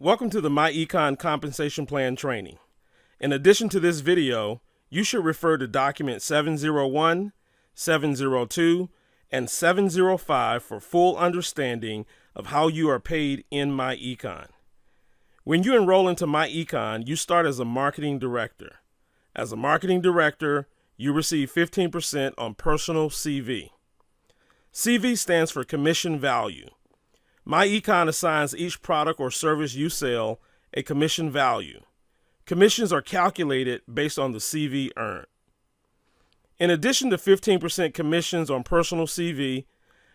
Welcome to the Myecon compensation plan training. In addition to this video, you should refer to document 701, 702, and 705 for full understanding of how you are paid in Myecon. When you enroll into Myecon, you start as a marketing director. As a marketing director, you receive 15% on personal CV. CV stands for commission value. Myecon assigns each product or service you sell a commission value. Commissions are calculated based on the CV earned. In addition to 15% commissions on personal CV,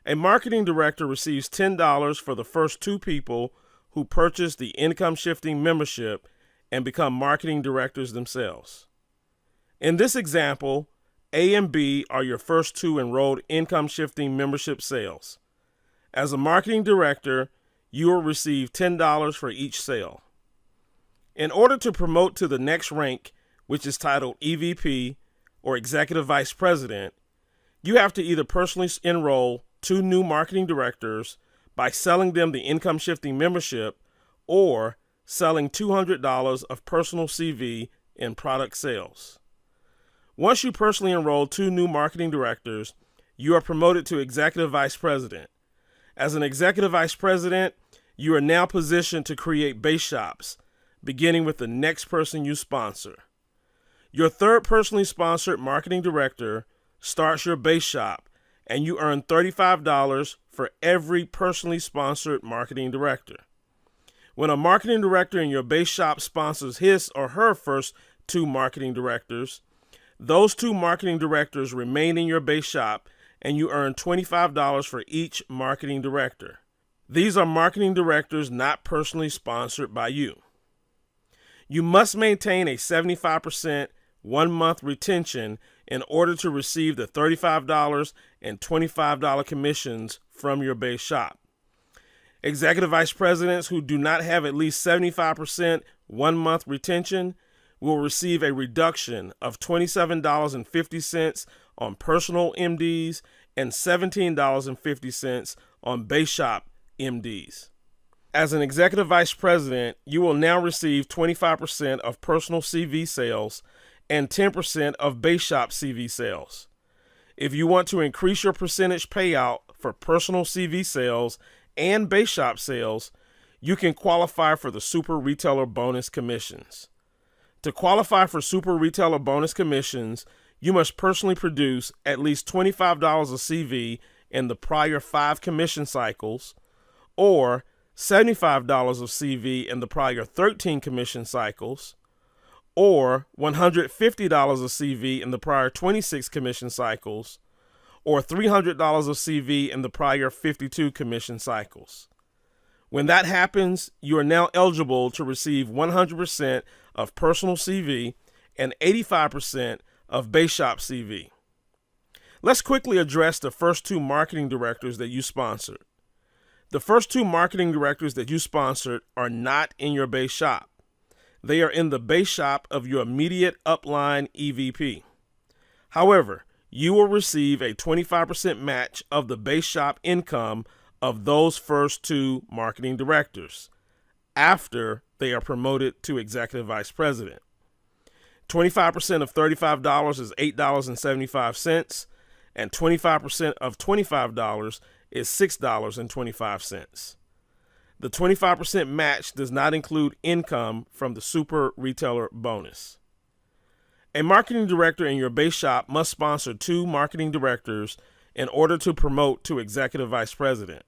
a marketing director receives $10 for the first two people who purchase the income shifting membership and become marketing directors themselves. In this example, A and B are your first two enrolled income shifting membership sales. As a marketing director, you will receive $10 for each sale. In order to promote to the next rank, which is titled EVP or Executive Vice President, you have to either personally enroll two new marketing directors by selling them the income shifting membership or selling $200 of personal CV in product sales. Once you personally enroll two new marketing directors, you are promoted to Executive Vice President. As an Executive Vice President, you are now positioned to create base shops, beginning with the next person you sponsor. Your third personally sponsored marketing director starts your base shop, and you earn $35 for every personally sponsored marketing director. When a marketing director in your base shop sponsors his or her first two marketing directors, those two marketing directors remain in your base shop, and you earn $25 for each marketing director. These are marketing directors not personally sponsored by you. You must maintain a 75% 1-month retention in order to receive the $35 and $25 commissions from your base shop. Executive Vice Presidents who do not have at least 75% 1-month retention will receive a reduction of $27.50 on personal MDs and $17.50 on base shop MDs. As an Executive Vice President, you will now receive 25% of personal CV sales and 10% of base shop CV sales. If you want to increase your percentage payout for personal CV sales and base shop sales, you can qualify for the Super Retailer Bonus Commissions. To qualify for Super Retailer Bonus Commissions, you must personally produce at least $25 of CV in the prior 5 commission cycles, or $75 of CV in the prior 13 commission cycles, or $150 of CV in the prior 26 commission cycles, or $300 of CV in the prior 52 commission cycles. When that happens, you are now eligible to receive 100% of personal CV and 85% of base shop CV. Let's quickly address the first two marketing directors that you sponsored. The first two marketing directors that you sponsored are not in your base shop. They are in the base shop of your immediate upline EVP. However, you will receive a 25% match of the base shop income of those first two marketing directors after they are promoted to Executive Vice President. 25% of $35 is $8.75, and 25% of $25 is $6.25. The 25% match does not include income from the Super Retailer Bonus. A marketing director in your base shop must sponsor two marketing directors in order to promote to Executive Vice President.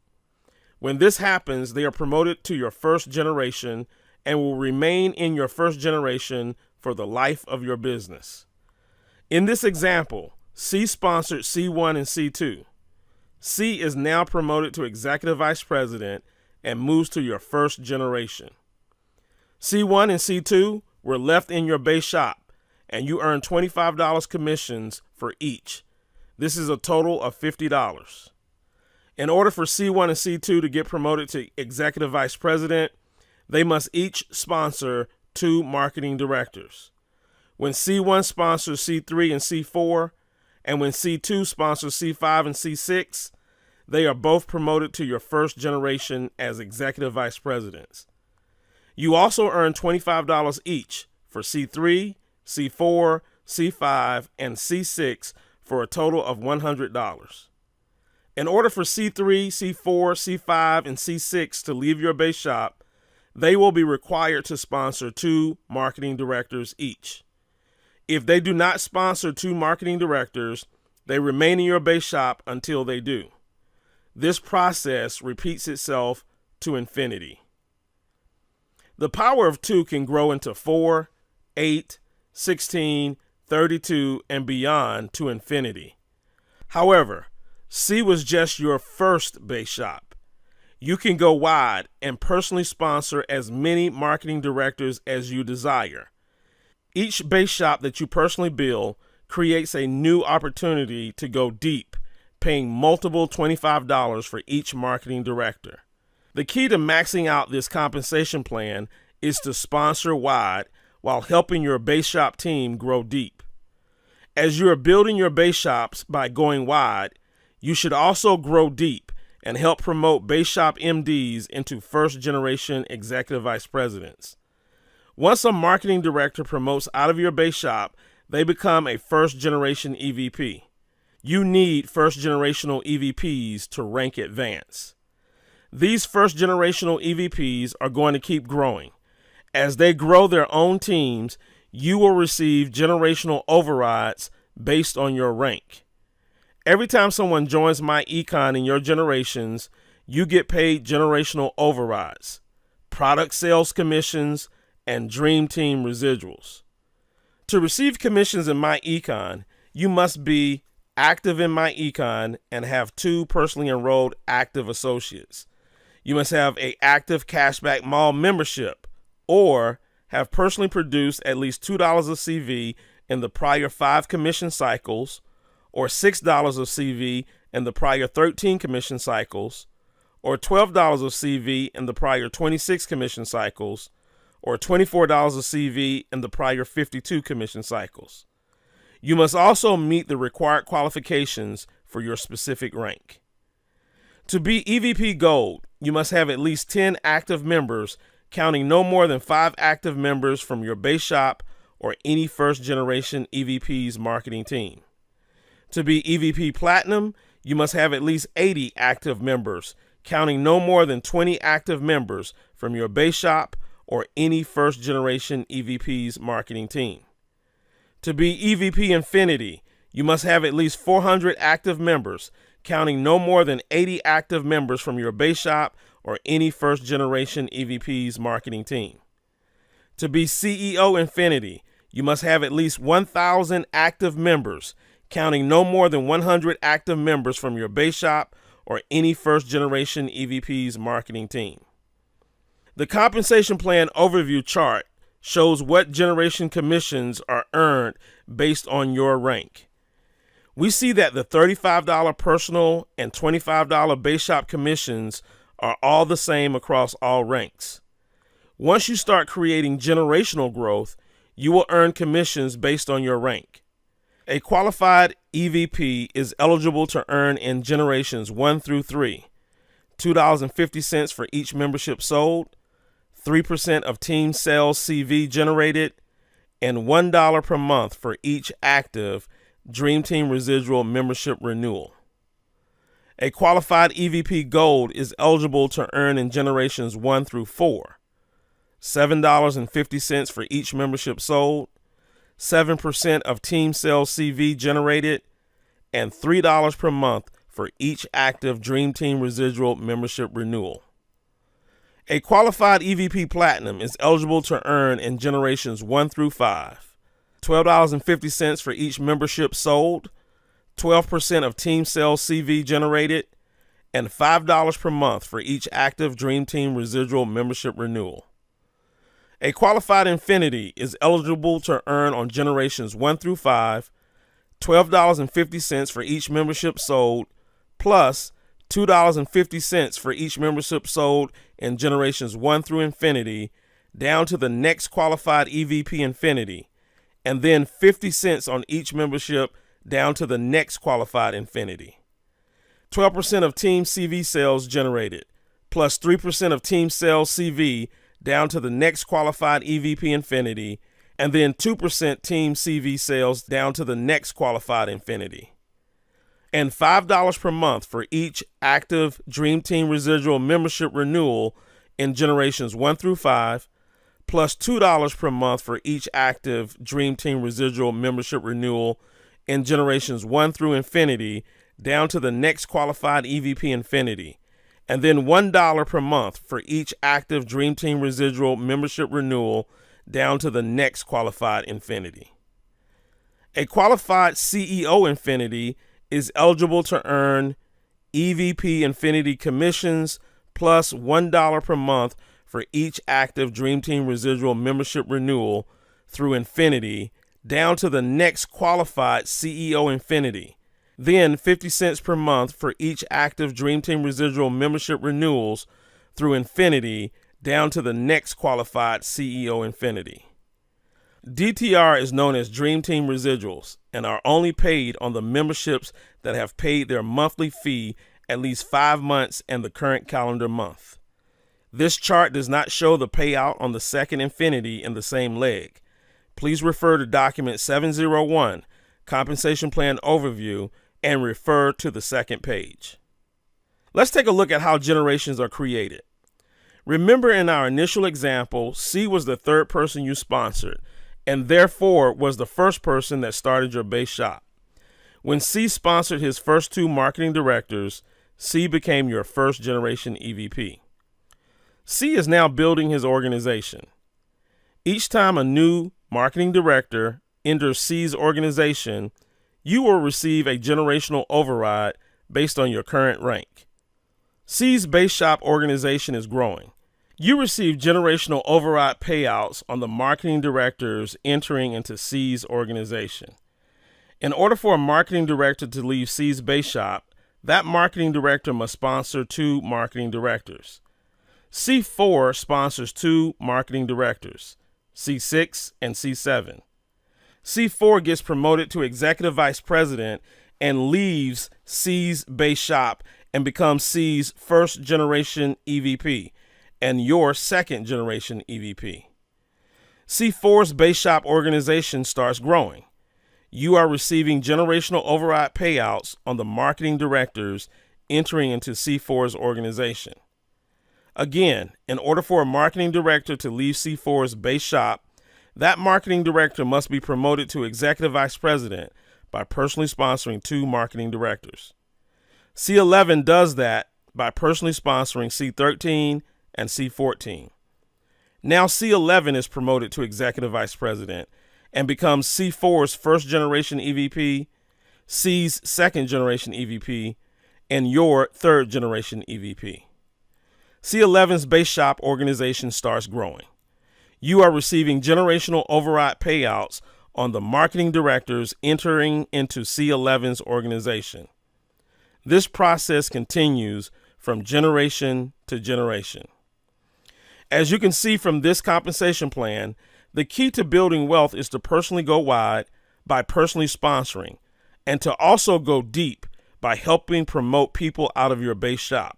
When this happens, they are promoted to your first generation and will remain in your first generation for the life of your business. In this example, C sponsored C1 and C2. C is now promoted to Executive Vice President and moves to your first generation. C1 and C2 were left in your base shop, and you earn $25 commissions for each. This is a total of $50. In order for C1 and C2 to get promoted to Executive Vice President, they must each sponsor two marketing directors. When C1 sponsors C3 and C4, and when C2 sponsors C5 and C6, they are both promoted to your first generation as Executive Vice Presidents. You also earn $25 each for C3, C4, C5, and C6 for a total of $100. In order for C3, C4, C5, and C6 to leave your base shop, they will be required to sponsor 2 marketing directors each. If they do not sponsor 2 marketing directors, they remain in your base shop until they do. This process repeats itself to infinity. The power of 2 can grow into 4, 8, 16, 32, and beyond to infinity. However, C was just your first base shop. You can go wide and personally sponsor as many marketing directors as you desire. Each base shop that you personally build creates a new opportunity to go deep, paying multiple $25 for each marketing director. The key to maxing out this compensation plan is to sponsor wide while helping your base shop team grow deep. As you are building your base shops by going wide, you should also grow deep and help promote base shop MDs into first-generation executive vice presidents. Once a marketing director promotes out of your base shop, they become a first-generation EVP. You need first-generational EVPs to rank advance. These first-generational EVPs are going to keep growing. As they grow their own teams, you will receive generational overrides based on your rank. Every time someone joins Myecon in your generations, you get paid generational overrides, product sales commissions, and Dream Team residuals. To receive commissions in Myecon, you must be active in Myecon and have 2 personally enrolled active associates. You must have an active Cashback Mall membership or have personally produced at least $2 of CV in the prior 5 commission cycles, or $6 of CV in the prior 13 commission cycles, or $12 of CV in the prior 26 commission cycles, or $24 of CV in the prior 52 commission cycles. You must also meet the required qualifications for your specific rank. To be EVP Gold, you must have at least 10 active members, counting no more than 5 active members from your base shop or any first-generation EVP's marketing team. To be EVP Platinum, you must have at least 80 active members, counting no more than 20 active members from your base shop or any first-generation EVP's marketing team. To be EVP Infinity, you must have at least 400 active members, counting no more than 80 active members from your base shop or any first-generation EVP's marketing team. To be CEO Infinity, you must have at least 1,000 active members, counting no more than 100 active members from your base shop or any first-generation EVP's marketing team. The compensation plan overview chart shows what generation commissions are earned based on your rank. We see that the $35 personal and $25 base shop commissions are all the same across all ranks. Once you start creating generational growth, you will earn commissions based on your rank. A qualified EVP is eligible to earn in generations 1 through 3, $2.50 for each membership sold, 3% of team sales CV generated, and $1 per month for each active Dream Team residual membership renewal. A qualified EVP Gold is eligible to earn in generations 1 through 4, $7.50 for each membership sold, 7% of team sales CV generated, and $3 per month for each active Dream Team residual membership renewal. A qualified EVP Platinum is eligible to earn in generations 1 through 5, $12.50 for each membership sold, 12% of team sales CV generated, and $5 per month for each active Dream Team residual membership renewal. A qualified Infinity is eligible to earn on generations 1 through 5, $12.50 for each membership sold, plus $2.50 for each membership sold in generations 1 through Infinity, down to the next qualified EVP Infinity, and then 50 cents on each membership down to the next qualified Infinity. 12% of team CV sales generated, plus 3% of team sales CV down to the next qualified EVP Infinity, and then 2% Team CV sales down to the next qualified Infinity. And $5 per month for each active Dream Team residual membership renewal in generations 1 through 5, plus $2 per month for each active Dream Team residual membership renewal in generations 1 through Infinity, down to the next qualified EVP Infinity, and then $1 per month for each active Dream Team residual membership renewal down to the next qualified Infinity. A qualified CEO Infinity is eligible to earn EVP Infinity commissions plus $1 per month for each active Dream Team residual membership renewal through Infinity down to the next qualified CEO Infinity. Then 50 cents per month for each active Dream Team residual membership renewals through Infinity down to the next qualified CEO Infinity. DTR is known as Dream Team residuals and are only paid on the memberships that have paid their monthly fee at least 5 months and the current calendar month. This chart does not show the payout on the second Infinity in the same leg. Please refer to document 701, Compensation Plan Overview, and refer to the second page. Let's take a look at how generations are created. Remember, in our initial example, C was the third person you sponsored, and therefore was the first person that started your base shop. When C sponsored his first 2 marketing directors, C became your first generation EVP. C is now building his organization. Each time a new marketing director enters C's organization, you will receive a generational override based on your current rank. C's base shop organization is growing. You receive generational override payouts on the marketing directors entering into C's organization. In order for a marketing director to leave C's base shop, that marketing director must sponsor 2 marketing directors. C4 sponsors 2 marketing directors, C6 and C7. C4 gets promoted to executive vice president and leaves C's base shop and becomes C's first generation EVP and your second generation EVP. C4's base shop organization starts growing. You are receiving generational override payouts on the marketing directors entering into C4's organization. Again, in order for a marketing director to leave C4's base shop, that marketing director must be promoted to executive vice president by personally sponsoring 2 marketing directors. C11 does that by personally sponsoring C13 and C14. Now C11 is promoted to executive vice president and becomes C4's first generation EVP, C's second generation EVP, and your third generation EVP. C11's base shop organization starts growing. You are receiving generational override payouts on the marketing directors entering into C11's organization. This process continues from generation to generation. As you can see from this compensation plan, the key to building wealth is to personally go wide by personally sponsoring, and to also go deep by helping promote people out of your base shop.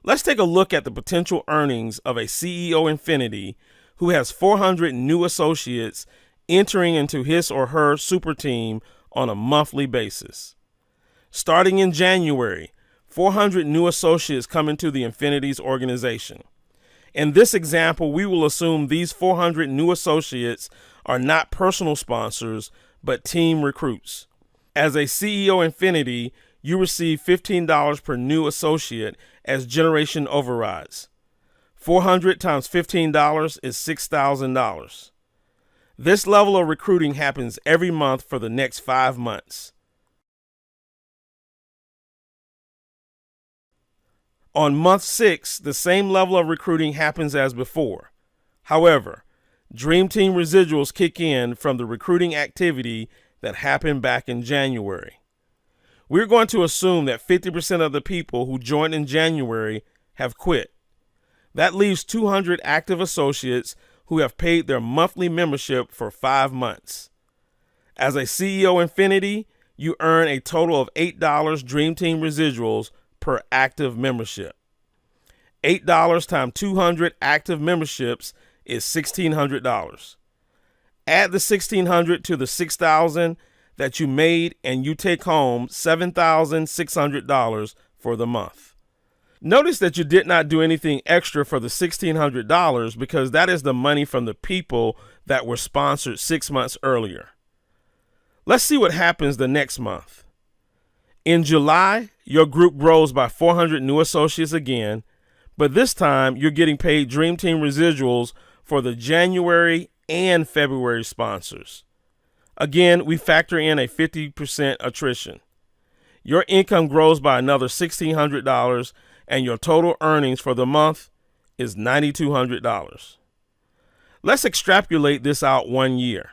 Let's take a look at the potential earnings of a CEO Infinity who has 400 new associates entering into his or her super team on a monthly basis. Starting in January, 400 new associates come into the Infinity's organization. In this example, we will assume these 400 new associates are not personal sponsors, but team recruits. As a CEO Infinity, you receive $15 per new associate as generation overrides. 400 times $15 is $6,000. This level of recruiting happens every month for the next 5 months. On month 6, the same level of recruiting happens as before. However, Dream Team residuals kick in from the recruiting activity that happened back in January. We're going to assume that 50% of the people who joined in January have quit. That leaves 200 active associates who have paid their monthly membership for 5 months. As a CEO Infinity, you earn a total of $8 Dream Team residuals per active membership. $8 times 200 active memberships is $1,600. Add the $1,600 to the $6,000 that you made and you take home $7,600 for the month. Notice that you did not do anything extra for the $1,600 because that is the money from the people that were sponsored 6 months earlier. Let's see what happens the next month. In July, your group grows by 400 new associates again, but this time you're getting paid Dream Team residuals for the January and February sponsors. Again, we factor in a 50% attrition. Your income grows by another $1,600 and your total earnings for the month is $9,200. Let's extrapolate this out 1 year.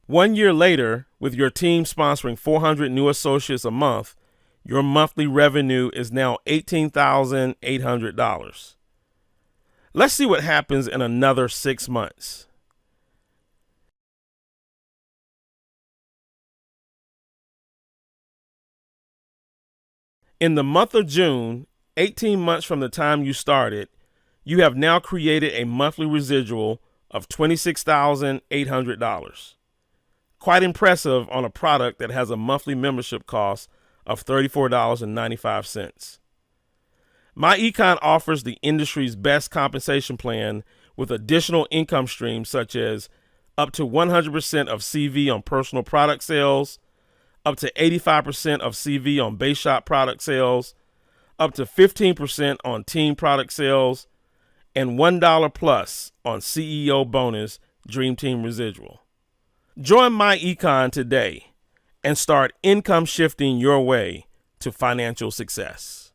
One year later, with your team sponsoring 400 new associates a month, your monthly revenue is now $18,800. Let's see what happens in another 6 months. In the month of June, 18 months from the time you started, you have now created a monthly residual of $26,800. Quite impressive on a product that has a monthly membership cost of $34.95. Myecon offers the industry's best compensation plan with additional income streams such as up to 100% of CV on personal product sales, up to 85% of CV on base shop product sales, up to 15% on team product sales, and $1 plus on CEO bonus Dream Team residual. Join Myecon today and start income shifting your way to financial success.